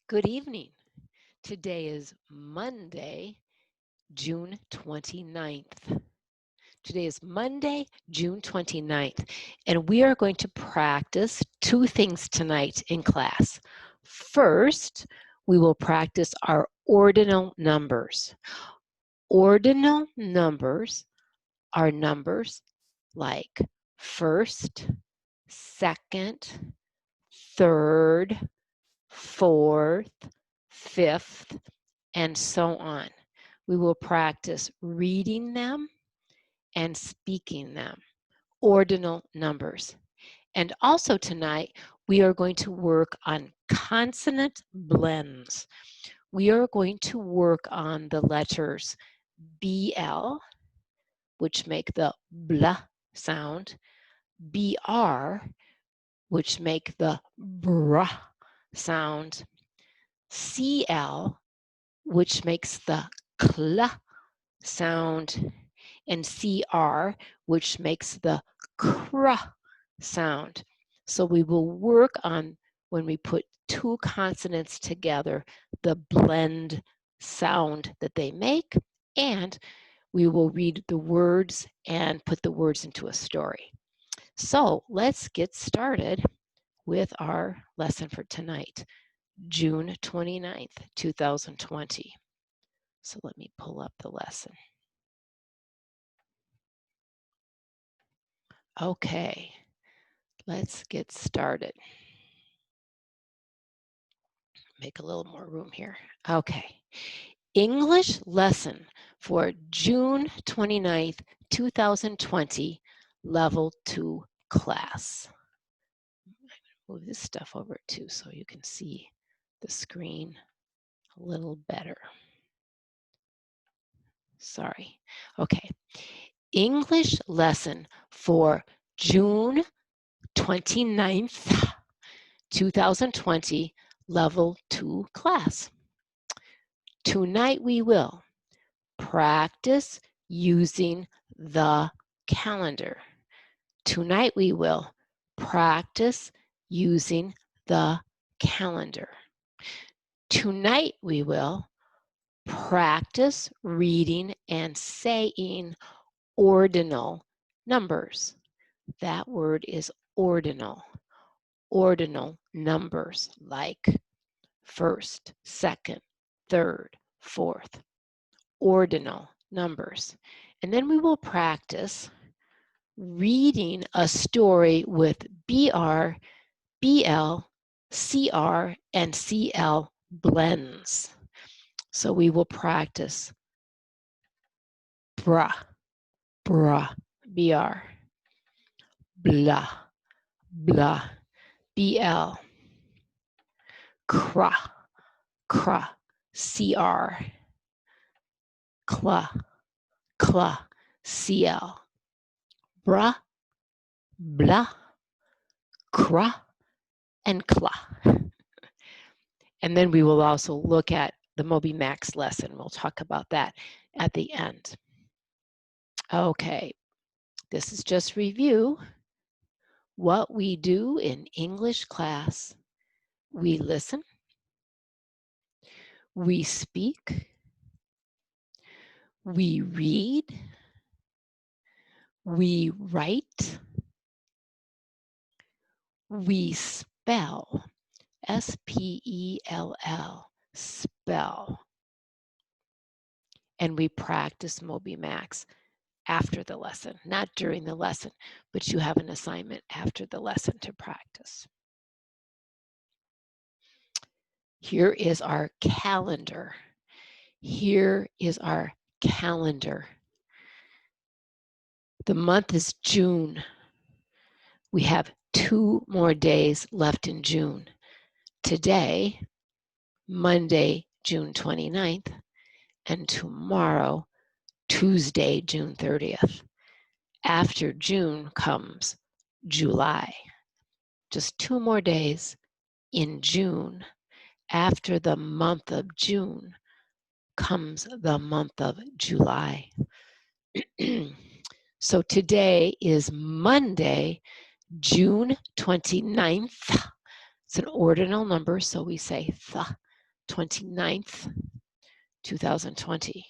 Good evening. Today is Monday, June 29th. Today is Monday, June 29th, and we are going to practice two things tonight in class. First, we will practice our ordinal numbers. Ordinal numbers are numbers like first, second, third, fourth, fifth, and so on. We will practice reading them and speaking them, ordinal numbers. And also tonight, we are going to work on consonant blends. We are going to work on the letters BL, which make the blah sound, BR, which make the brah sound, CL, which makes the kl sound, and CR, which makes the kr sound. So we will work on, when we put two consonants together, the blend sound that they make, and we will read the words and put the words into a story. So let's get started with our lesson for tonight, June 29th, 2020. So let me pull up the lesson. Okay, let's get started. Make a little more room here. Okay, English lesson for June 29th, 2020, Level 2 class. Move this stuff over too so you can see the screen a little better. Sorry. Okay, English lesson for June 29th, 2020, Level 2 class. Tonight we will practice using the calendar. Tonight we will practice using the calendar. Tonight we will practice reading and saying ordinal numbers. That word is ordinal. Ordinal numbers like first, second, third, fourth. Ordinal numbers. And then we will practice reading a story with BR, BL, CR, and CL blends. So we will practice brah, brah, BR, blah, blah, BL, cra, cra, CR, cla, cla, CL, brah, blah, cra, and cla. And then we will also look at the Moby Max lesson. We'll talk about that at the end. Okay, this is just review. What we do in English class: we listen, we speak, we read, we write, we spell, S-P-E-L-L, spell, and we practice Moby Max after the lesson, not during the lesson, but you have an assignment after the lesson to practice. Here is our calendar. Here is our calendar. The month is June. We have 2 more days left in June. Today, Monday, June 29th, and tomorrow, Tuesday, June 30th. After June comes July. Just 2 more days in June. After the month of June comes the month of July. So today is Monday, June 29th. It's an ordinal number, so we say th. 29th, 2020.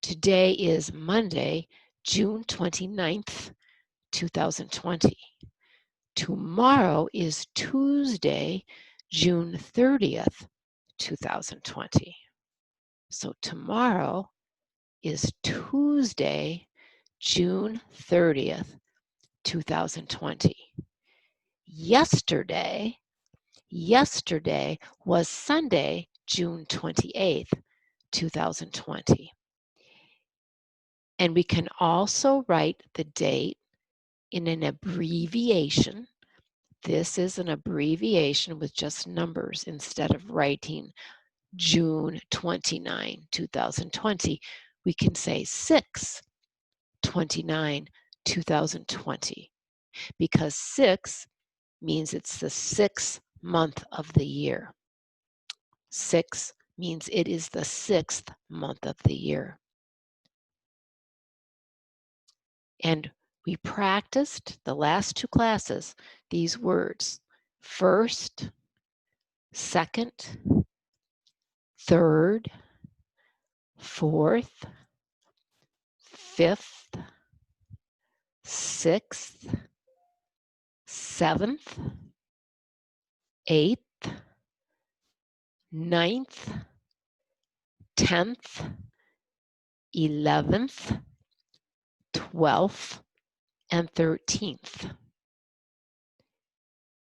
Today is Monday, June 29th, 2020. Tomorrow is Tuesday, June 30th, 2020. So tomorrow is Tuesday, June 30th, 2020. Yesterday was Sunday, June 28th, 2020. And we can also write the date in an abbreviation. This is an abbreviation with just numbers instead of writing June 29, 2020. We can say 6/29, 2020, because 6 means it's the 6th month of the year. 6 means it is the 6th month of the year. And we practiced the last 2 classes these words: first, second, third, fourth, fifth, sixth, seventh, eighth, ninth, 10th, 11th, 12th, and 13th.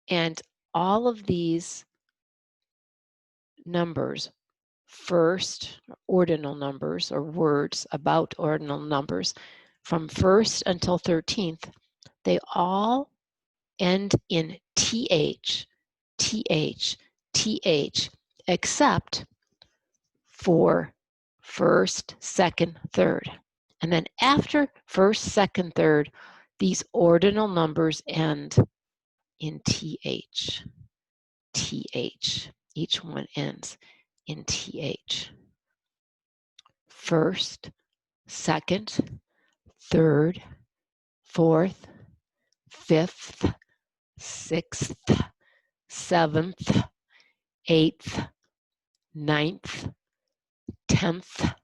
And all of these numbers, first, ordinal numbers, or words about ordinal numbers, from 1st until 13th, they all end in th, th, th, except for first, second, third. And then after first, second, third, these ordinal numbers end in th, th. Each one ends in th. First, second, third, fourth, fifth, sixth, seventh, eighth, ninth, 10th,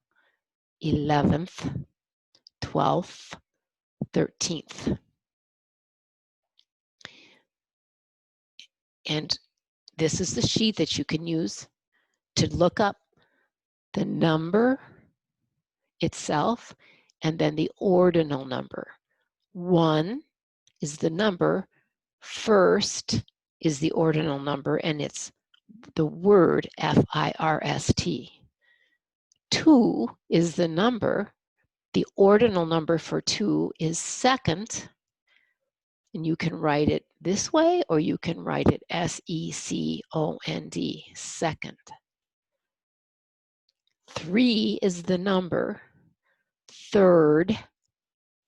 11th, 12th, 13th. And this is the sheet that you can use to look up the number itself and then the ordinal number. 1 is the number, first is the ordinal number, and it's the word F-I-R-S-T. 2 is the number, the ordinal number for 2 is second, and you can write it this way or you can write it S-E-C-O-N-D, second. 3 is the number, third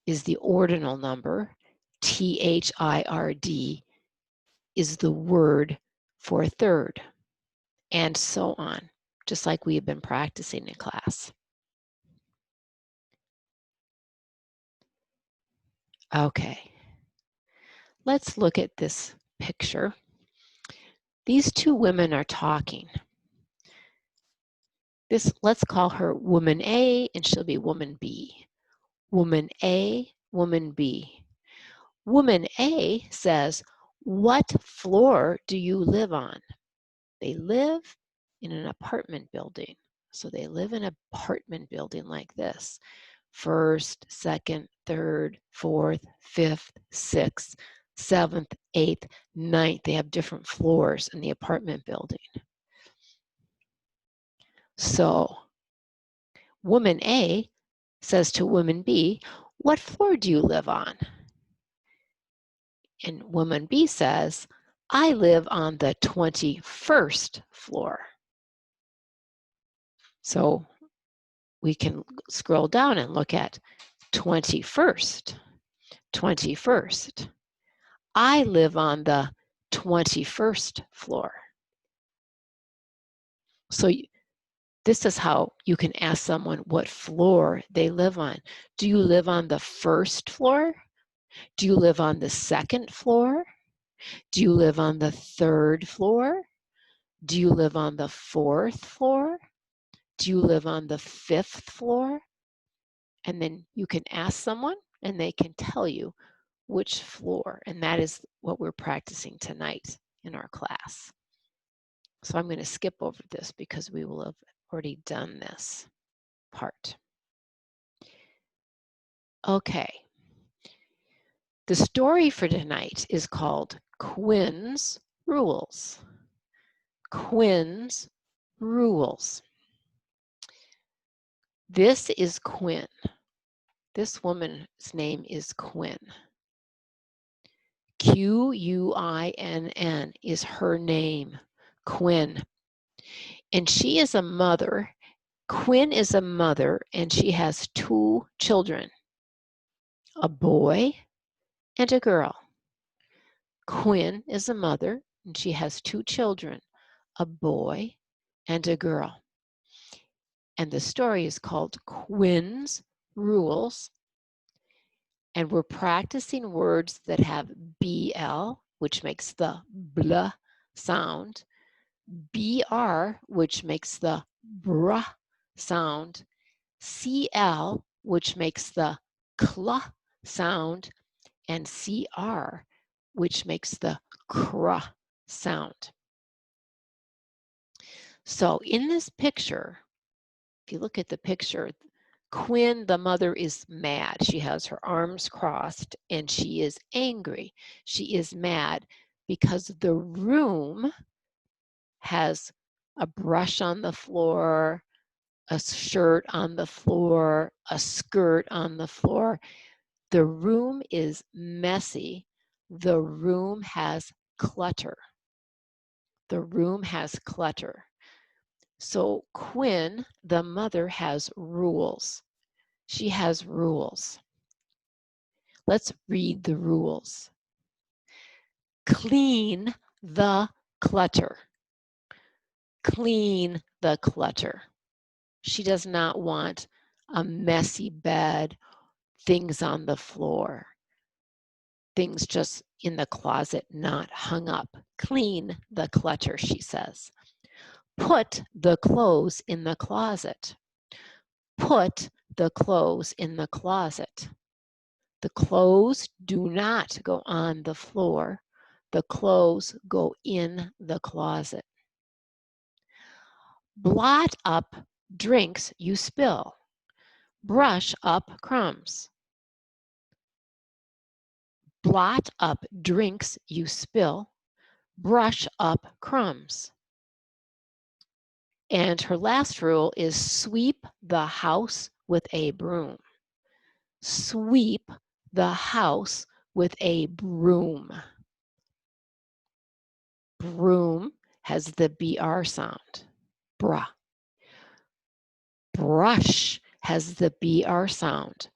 is the ordinal number, T-H-I-R-D is the word for third, and so on, just like we have been practicing in class. Okay, let's look at this picture. These 2 women are talking. Let's call her woman A, and she'll be woman B. Woman A, woman B. Woman A says, "What floor do you live on?" They live in an apartment building. So they live in an apartment building like this. First, second, third, fourth, fifth, sixth, seventh, eighth, ninth. They have different floors in the apartment building. So woman A says to woman B, "What floor do you live on?" And woman B says, "I live on the 21st floor." So we can scroll down and look at 21st. 21st. I live on the 21st floor. So this is how you can ask someone what floor they live on. Do you live on the 1st floor? Do you live on the 2nd floor? Do you live on the 3rd floor? Do you live on the 4th floor? Do you live on the 5th floor? And then you can ask someone and they can tell you which floor. And that is what we're practicing tonight in our class. So I'm going to skip over this because we will have already done this part. Okay. The story for tonight is called Quinn's Rules. Quinn's Rules. This is Quinn. This woman's name is Quinn. Quinn is her name, Quinn. And she is a mother. Quinn is a mother and she has 2 children, a boy and a girl. Quinn is a mother and she has 2 children, a boy and a girl. And the story is called Quinn's Rules. And we're practicing words that have BL, which makes the bl sound, BR, which makes the br sound, CL, which makes the cl sound, and CR, which makes the cr sound. So in this picture, if you look at the picture, Quinn, the mother, is mad. She has her arms crossed and she is angry. She is mad because the room has a brush on the floor, a shirt on the floor, a skirt on the floor. The room is messy. The room has clutter. The room has clutter. So Quinn, the mother, has rules. She has rules. Let's read the rules. Clean the clutter. Clean the clutter. She does not want a messy bed, things on the floor, things just in the closet, not hung up. Clean the clutter, she says. Put the clothes in the closet. Put the clothes in the closet. The clothes do not go on the floor. The clothes go in the closet. Blot up drinks you spill. Brush up crumbs. Blot up drinks you spill. Brush up crumbs. And her last rule is sweep the house with a broom. Sweep the house with a broom. Broom has the BR sound, bra. Brush has the BR sound,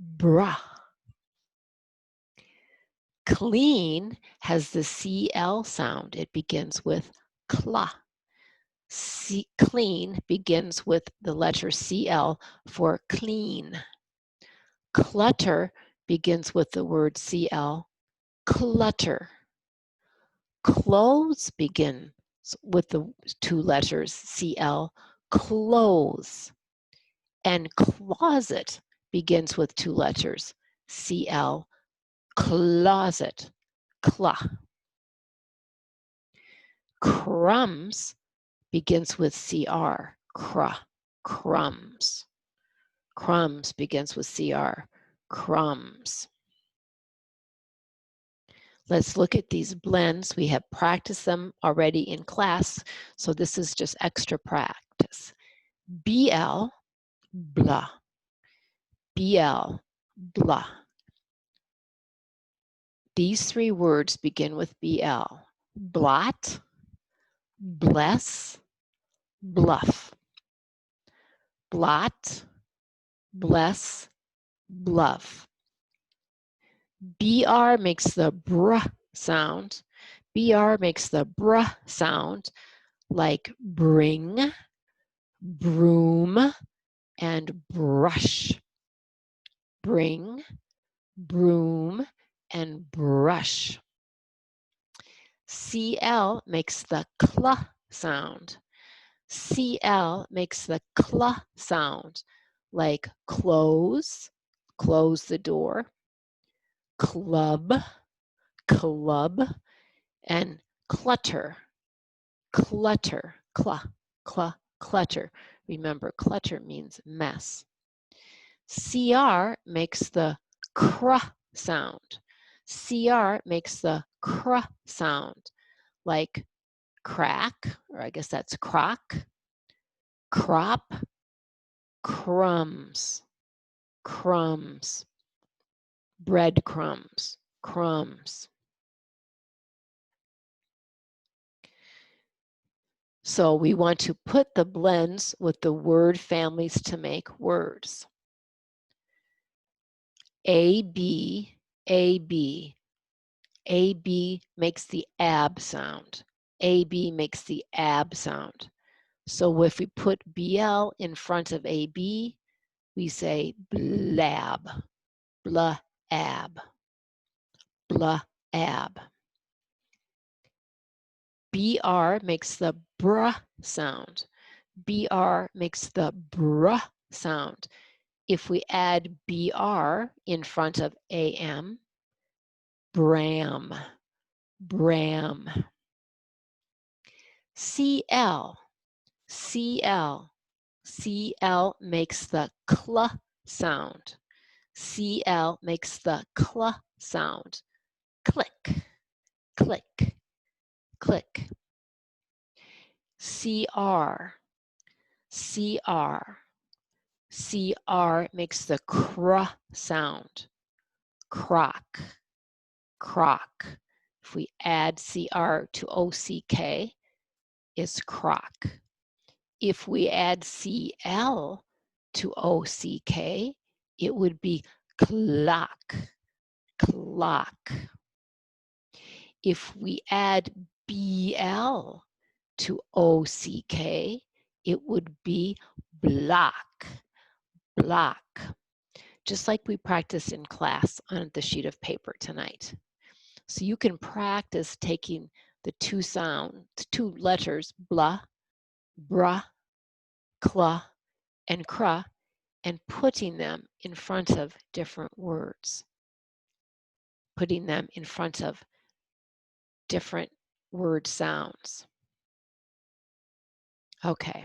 bra. Clean has the CL sound. It begins with cla. Clean begins with the letter CL for clean. Clutter begins with the word CL, clutter. Clothes begin with the 2 letters CL, clothes. And closet begins with 2 letters, CL, closet, cla. Crumbs begins with CR, cra, crumbs. Crumbs begins with CR, crumbs. Let's look at these blends. We have practiced them already in class, so this is just extra practice. BL, blah. BL, blah. These 3 words begin with BL. Blot, bless, bluff. Blot, bless, bluff. BR makes the br sound. BR makes the br sound like bring, broom, and brush. Bring, broom, and brush. CL makes the cl sound. CL makes the cl sound, like close, close the door, club, club, and clutter, clutter, clutter. Remember, clutter means mess. CR makes the cr sound. CR makes the cr sound, like crack, or I guess that's crock, crop, crumbs, crumbs, breadcrumbs, crumbs. So we want to put the blends with the word families to make words. AB, AB. AB makes the ab sound. AB makes the ab sound. So if we put BL in front of AB, we say blab, blah, ab, blah, ab. BR makes the bruh sound. BR makes the bruh sound. If we add BR in front of AM, bram, bram. CL, CL, CL makes the cl sound. CL makes the cl sound. Click, click, click. CR, CR, CR makes the cr sound. Crock, crock. If we add CR to OCK, it's crock. If we add CL to OCK, it would be clock, clock. If we add BL to OCK, it would be block, block. Just like we practiced in class on the sheet of paper tonight. So you can practice taking the two letters, blah, bruh, cla, and cra, and putting them in front of different words. Putting them in front of different word sounds. Okay.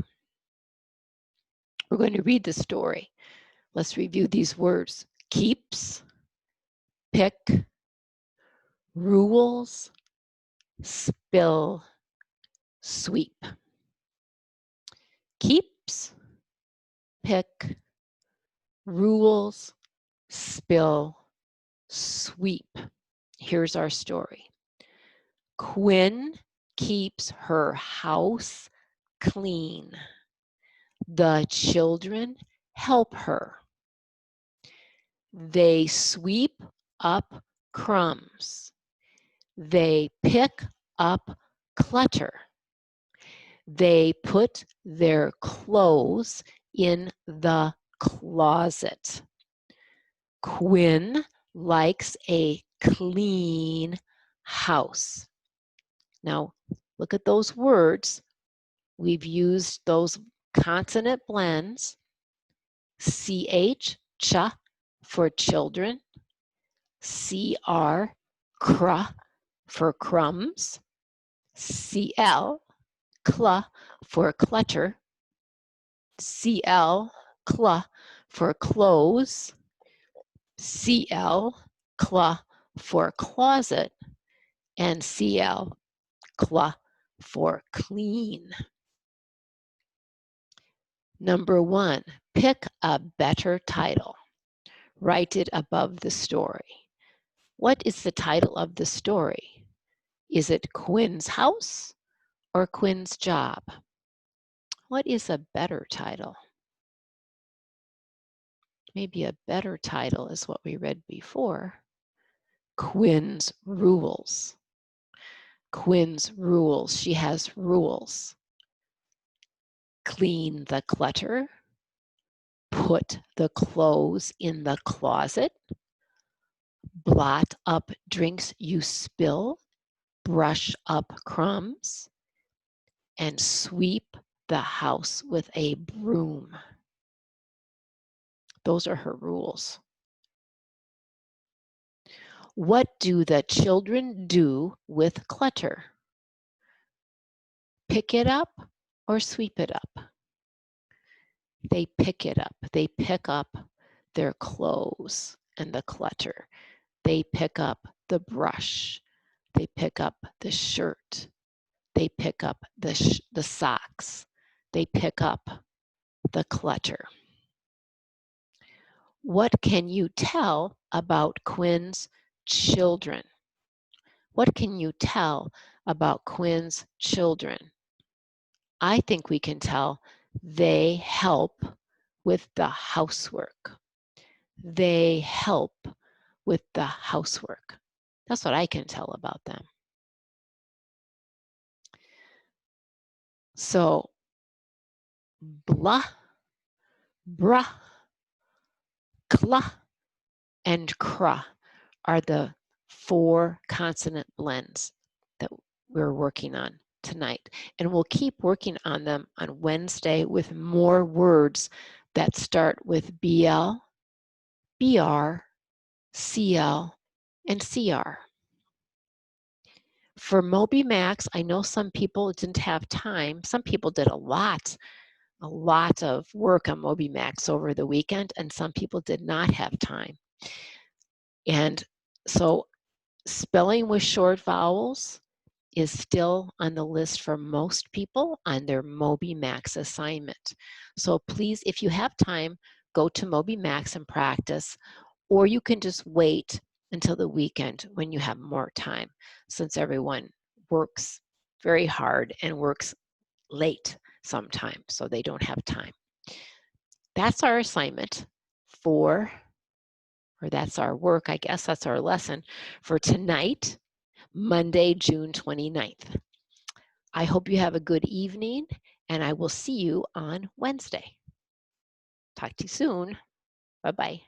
We're going to read the story. Let's review these words. Keeps, pick, rules, spill, sweep. Keeps, pick, rules, spill, sweep. Here's our story. Quinn keeps her house clean. The children help her. They sweep up crumbs. They pick up clutter. They put their clothes in the closet. Quinn likes a clean house. Now, look at those words. We've used those consonant blends. CH, cha, for children. CR, cra, for crumbs. CL, cla, for clutter. CL, cla, for clothes. CL, cla, for closet. And CL, cla, for clean. Number 1, pick a better title. Write it above the story. What is the title of the story? Is it Quinn's house or Quinn's job? What is a better title? Maybe a better title is what we read before. Quinn's rules. Quinn's rules. She has rules. Clean the clutter. Put the clothes in the closet. Blot up drinks you spill. Brush up crumbs. and sweep the house with a broom. Those are her rules. What do the children do with clutter? Pick it up or sweep it up? They pick it up. They pick up their clothes and the clutter. They pick up the brush. They pick up the shirt. They pick up the socks. They pick up the clutter. What can you tell about Quinn's children? What can you tell about Quinn's children? I think we can tell they help with the housework. They help with the housework. That's what I can tell about them. So, blah, brah, cla, and cra are the 4 consonant blends that we're working on tonight. And we'll keep working on them on Wednesday with more words that start with BL, BR, CL, and CR. For Moby Max, I know some people didn't have time. Some people did a lot of work on Moby Max over the weekend, and some people did not have time. And so spelling with short vowels is still on the list for most people on their Moby Max assignment. So please, if you have time, go to Moby Max and practice, or you can just wait until the weekend when you have more time, since everyone works very hard and works late sometimes, so they don't have time. That's our assignment for, or that's our work, I guess, that's our lesson for tonight, Monday, June 29th. I hope you have a good evening, and I will see you on Wednesday. Talk to you soon. Bye-bye.